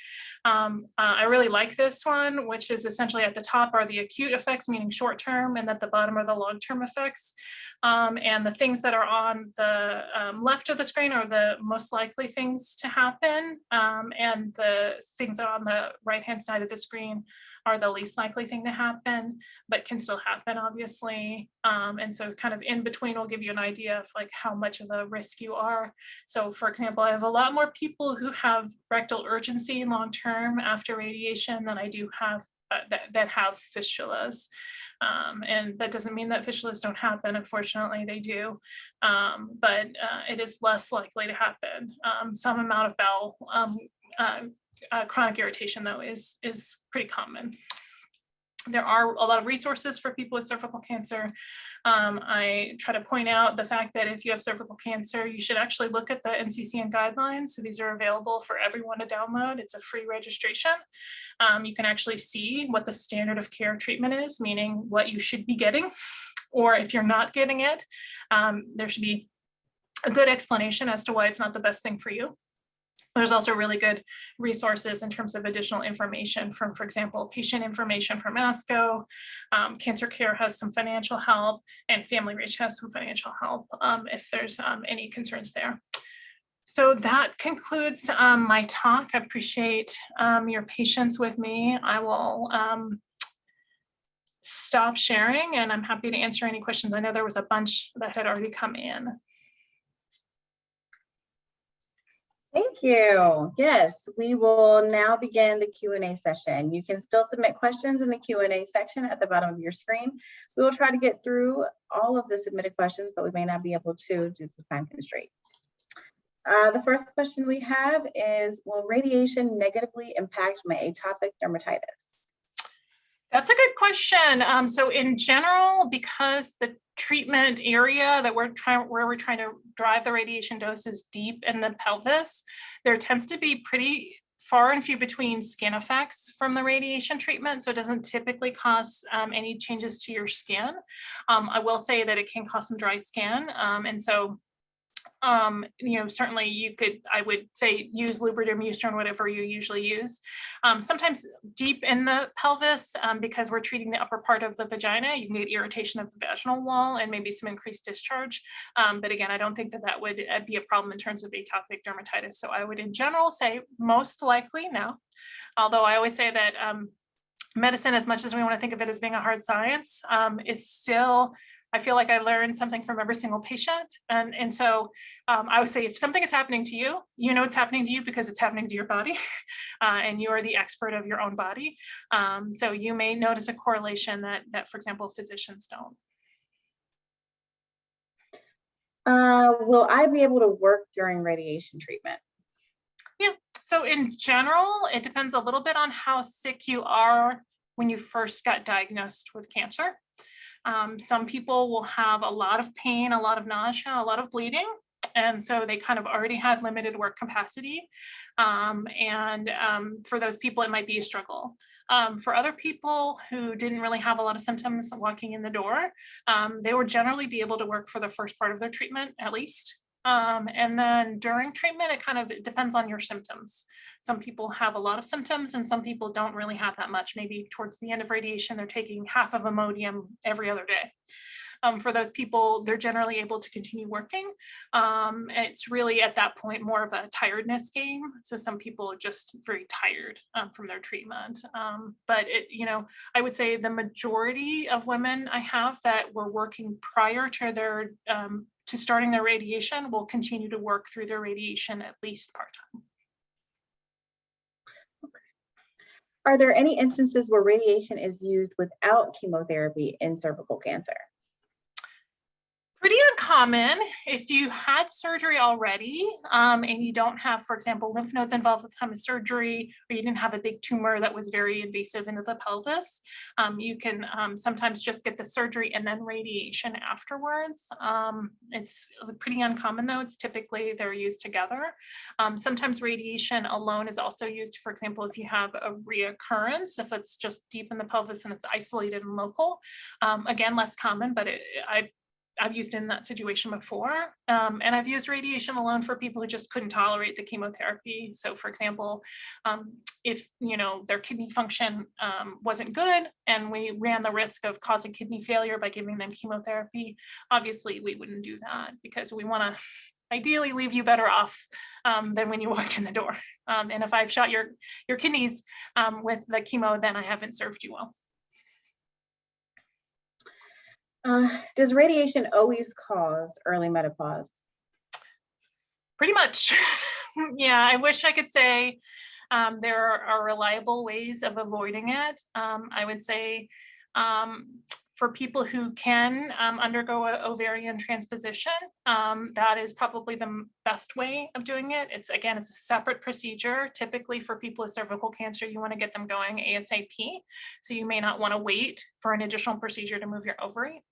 I really like this one, which is essentially at the top are the acute effects, meaning short-term, and at the bottom are the long-term effects. And the things that are on the left of the screen are the most likely things to happen, and the things that are on the right-hand side of the screen are the least likely thing to happen, but can still happen, obviously. And so kind of in between will give you an idea of like how much of a risk you are. So for example, I have a lot more people who have rectal urgency long-term after radiation than I do have that have fistulas. And that doesn't mean that fistulas don't happen. Unfortunately, they do, but it is less likely to happen. Some amount of bowel chronic irritation, though, is pretty common. There are a lot of resources for people with cervical cancer. I try to point out the fact that if you have cervical cancer, you should actually look at the NCCN guidelines. So these are available for everyone to download. It's a free registration. You can actually see what the standard of care treatment is, meaning what you should be getting, or if you're not getting it, there should be a good explanation as to why it's not the best thing for you. There's also really good resources in terms of additional information from, for example, patient information from ASCO. Cancer Care has some financial help, and Family Reach has some financial help if there's any concerns there. So that concludes my talk. I appreciate your patience with me. I will stop sharing, and I'm happy to answer any questions. I know there was a bunch that had already come in. Thank you. Yes, we will now begin the Q&A session. You can still submit questions in the Q&A section at the bottom of your screen. We will try to get through all of the submitted questions, but we may not be able to due to time constraints. The first question we have is, will radiation negatively impact my atopic dermatitis? That's a good question. So in general, because the treatment area that we're trying to drive the radiation dose is deep in the pelvis, there tends to be pretty far and few between skin effects from the radiation treatment. So it doesn't typically cause any changes to your skin. I will say that it can cause some dry skin. And so certainly you could, I would say, use Lubriderm, Eucerin, whatever you usually use. Sometimes deep in the pelvis, because we're treating the upper part of the vagina, you can get irritation of the vaginal wall and maybe some increased discharge. But again, I don't think that that would be a problem in terms of atopic dermatitis. So I would in general say most likely no. Although I always say that medicine, as much as we want to think of it as being a hard science, is still, I feel like I learned something from every single patient. And so I would say if something is happening to you, you know it's happening to you because it's happening to your body and you are the expert of your own body. So you may notice a correlation that for example, physicians don't. Will I be able to work during radiation treatment? Yeah, so in general, it depends a little bit on how sick you are when you first got diagnosed with cancer. Some people will have a lot of pain, a lot of nausea, a lot of bleeding. And so they kind of already had limited work capacity. For those people, it might be a struggle. For other people who didn't really have a lot of symptoms walking in the door, they would generally be able to work for the first part of their treatment, at least. And then during treatment, it kind of depends on your symptoms. Some people have a lot of symptoms and some people don't really have that much. Maybe towards the end of radiation, they're taking half of Imodium every other day. For those people, they're generally able to continue working. It's really at that point more of a tiredness game. So some people are just very tired from their treatment. But I would say the majority of women I have that were working prior to their to starting their radiation will continue to work through their radiation at least part-time. Okay. Are there any instances where radiation is used without chemotherapy in cervical cancer? Pretty uncommon. If you had surgery already and you don't have, for example, lymph nodes involved at the time of surgery, or you didn't have a big tumor that was very invasive into the pelvis, you can sometimes just get the surgery and then radiation afterwards. It's pretty uncommon though. It's typically they're used together. Sometimes radiation alone is also used, for example, if you have a reoccurrence, if it's just deep in the pelvis and it's isolated and local. Again, less common, but I've used in that situation before. And I've used radiation alone for people who just couldn't tolerate the chemotherapy. So for example, if their kidney function wasn't good and we ran the risk of causing kidney failure by giving them chemotherapy, obviously we wouldn't do that because we want to ideally leave you better off than when you walked in the door. And if I've shot your kidneys with the chemo, then I haven't served you well. Does radiation always cause early menopause? Pretty much. Yeah, I wish I could say there are reliable ways of avoiding it. I would say for people who can undergo an ovarian transposition, that is probably the best way of doing it. It's a separate procedure. Typically for people with cervical cancer, you want to get them going ASAP. So you may not want to wait for an additional procedure to move your ovary.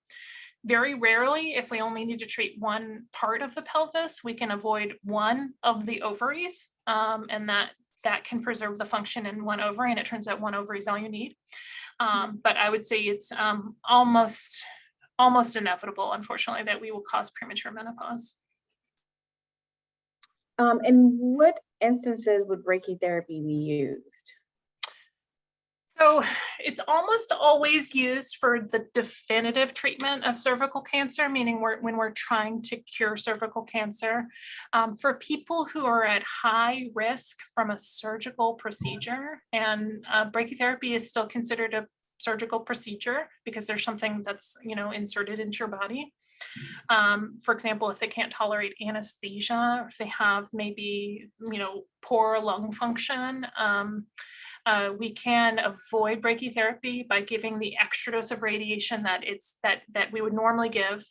Very rarely, if we only need to treat one part of the pelvis, we can avoid one of the ovaries, and that can preserve the function in one ovary, and it turns out one ovary is all you need. But I would say it's almost inevitable, unfortunately, that we will cause premature menopause. In what instances would brachytherapy be used? So it's almost always used for the definitive treatment of cervical cancer, meaning when we're trying to cure cervical cancer. For people who are at high risk from a surgical procedure, and brachytherapy is still considered a surgical procedure because there's something that's, inserted into your body. For example, if they can't tolerate anesthesia, or if they have maybe, poor lung function, we can avoid brachytherapy by giving the extra dose of radiation that we would normally give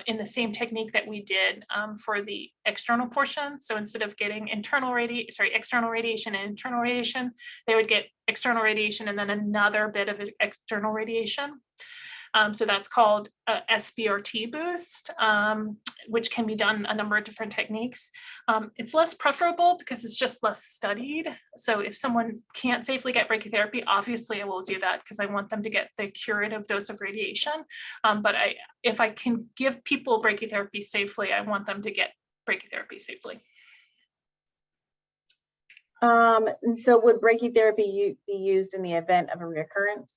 in the same technique that we did for the external portion. So instead of getting external radiation and internal radiation, they would get external radiation and then another bit of external radiation. So that's called a SBRT boost, which can be done a number of different techniques. It's less preferable because it's just less studied. So if someone can't safely get brachytherapy, obviously I will do that because I want them to get the curative dose of radiation. But if I can give people brachytherapy safely, I want them to get brachytherapy safely. And so would brachytherapy be used in the event of a reoccurrence?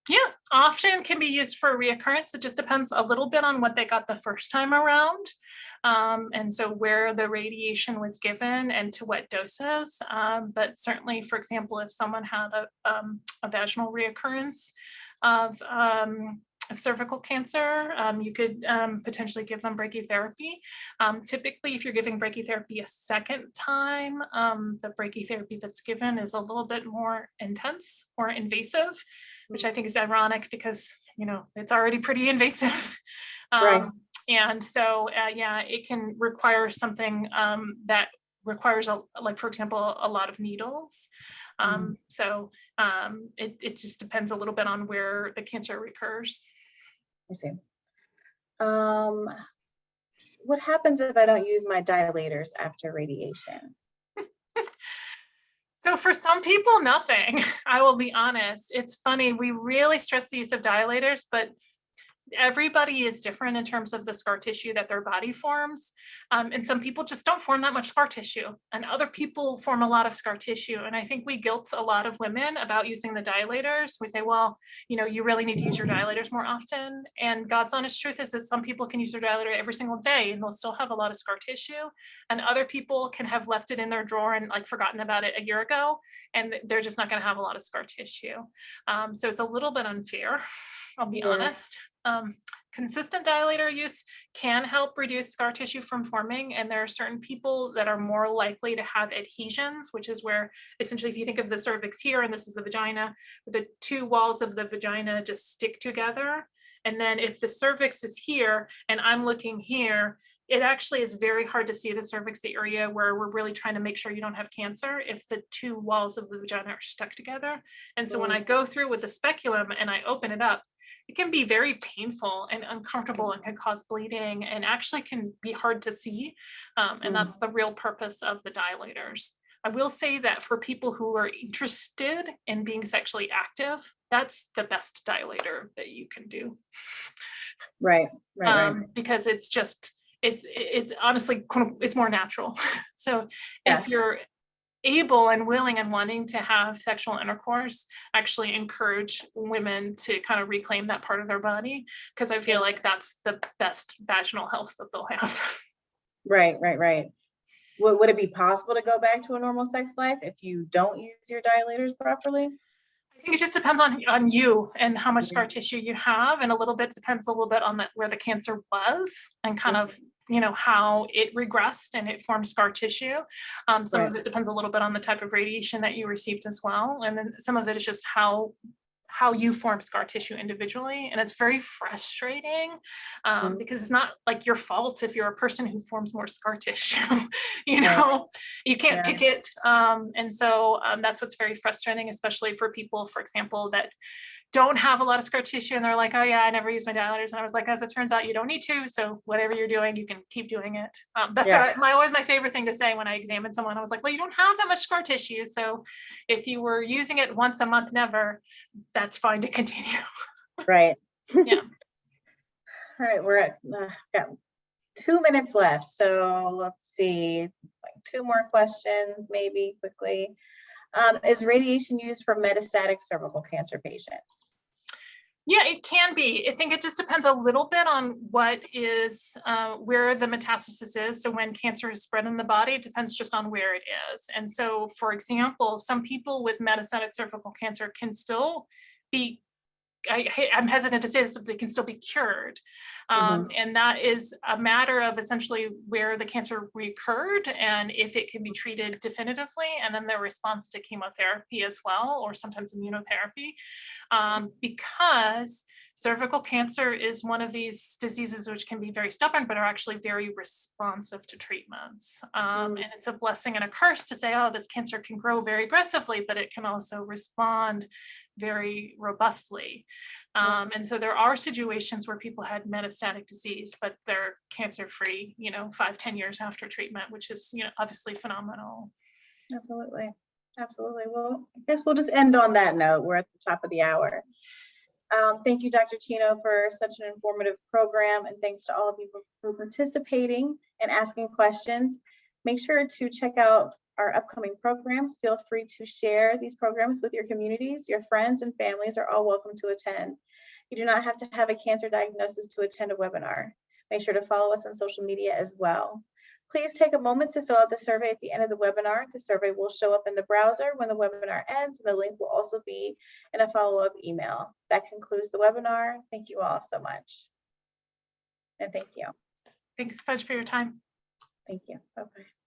Yeah, often can be used for reoccurrence. It just depends a little bit on what they got the first time around. And so where the radiation was given and to what doses. But certainly, for example, if someone had a vaginal reoccurrence of cervical cancer, you could potentially give them brachytherapy. Typically, if you're giving brachytherapy a second time, the brachytherapy that's given is a little bit more intense or invasive, which I think is ironic because, it's already pretty invasive. Right. And so, it can require something that requires, for example, a lot of needles. So it just depends a little bit on where the cancer recurs. I see. What happens if I don't use my dilators after radiation? So for some people, nothing. I will be honest. It's funny. We really stress the use of dilators, but everybody is different in terms of the scar tissue that their body forms. And some people just don't form that much scar tissue, and other people form a lot of scar tissue. And I think we guilt a lot of women about using the dilators. We say, well, you really need to use your dilators more often. And God's honest truth is that some people can use their dilator every single day and they'll still have a lot of scar tissue. And other people can have left it in their drawer and forgotten about it a year ago, and they're just not going to have a lot of scar tissue. So it's a little bit unfair, I'll be honest. Consistent dilator use can help reduce scar tissue from forming, and there are certain people that are more likely to have adhesions, which is where essentially if you think of the cervix here and this is the vagina, the two walls of the vagina just stick together. And then if the cervix is here and I'm looking here, it actually is very hard to see the cervix, the area where we're really trying to make sure you don't have cancer, if the two walls of the vagina are stuck together. And so when I go through with the speculum and I open it up, it can be very painful and uncomfortable and can cause bleeding and actually can be hard to see. And that's the real purpose of the dilators. I will say that for people who are interested in being sexually active, that's the best dilator that you can do. Right. Because it's just, it's honestly, it's more natural. So if you're able and willing and wanting to have sexual intercourse, actually encourage women to kind of reclaim that part of their body, because I feel like that's the best vaginal health that they'll have. Right. Would it be possible to go back to a normal sex life if you don't use your dilators properly? I think it just depends on you and how much scar tissue you have, and a little bit depends a little bit on where the cancer was and kind of how it regressed and it formed scar tissue. Some of it depends a little bit on the type of radiation that you received as well, and then some of it is just how you form scar tissue individually. And it's very frustrating because it's not like your fault if you're a person who forms more scar tissue. You can't pick it. And so that's what's very frustrating, especially for people, for example, that don't have a lot of scar tissue and they're like, oh yeah, I never use my dilators. And I was like, as it turns out, you don't need to. So whatever you're doing, you can keep doing it. That's always my favorite thing to say when I examine someone. I was like, well, you don't have that much scar tissue. So if you were using it once a month, never, that's fine to continue. Right. Yeah. All right, we're at got 2 minutes left. So let's see, 2 more questions, maybe quickly. Is radiation used for metastatic cervical cancer patients? Yeah, it can be. I think it just depends a little bit on what is, where the metastasis is. So when cancer is spread in the body, it depends just on where it is. And so, for example, some people with metastatic cervical cancer can still be, I'm hesitant to say this, but they can still be cured. And that is a matter of essentially where the cancer recurred and if it can be treated definitively, and then their response to chemotherapy as well, or sometimes immunotherapy. Because cervical cancer is one of these diseases which can be very stubborn, but are actually very responsive to treatments. And it's a blessing and a curse to say, oh, this cancer can grow very aggressively, but it can also respond very robustly. And so there are situations where people had metastatic disease, but they're cancer-free, 5-10 years after treatment, which is, obviously phenomenal. Absolutely. Absolutely. Well, I guess we'll just end on that note. We're at the top of the hour. Thank you, Dr. Chino, for such an informative program, and thanks to all of you for participating and asking questions. Make sure to check out our upcoming programs. Feel free to share these programs with your communities. Your friends and families are all welcome to attend. You do not have to have a cancer diagnosis to attend a webinar. Make sure to follow us on social media as well. Please take a moment to fill out the survey at the end of the webinar. The survey will show up in the browser when the webinar ends, and the link will also be in a follow-up email. That concludes the webinar. Thank you all so much. And thank you. Thanks so much for your time. Thank you. Bye-bye.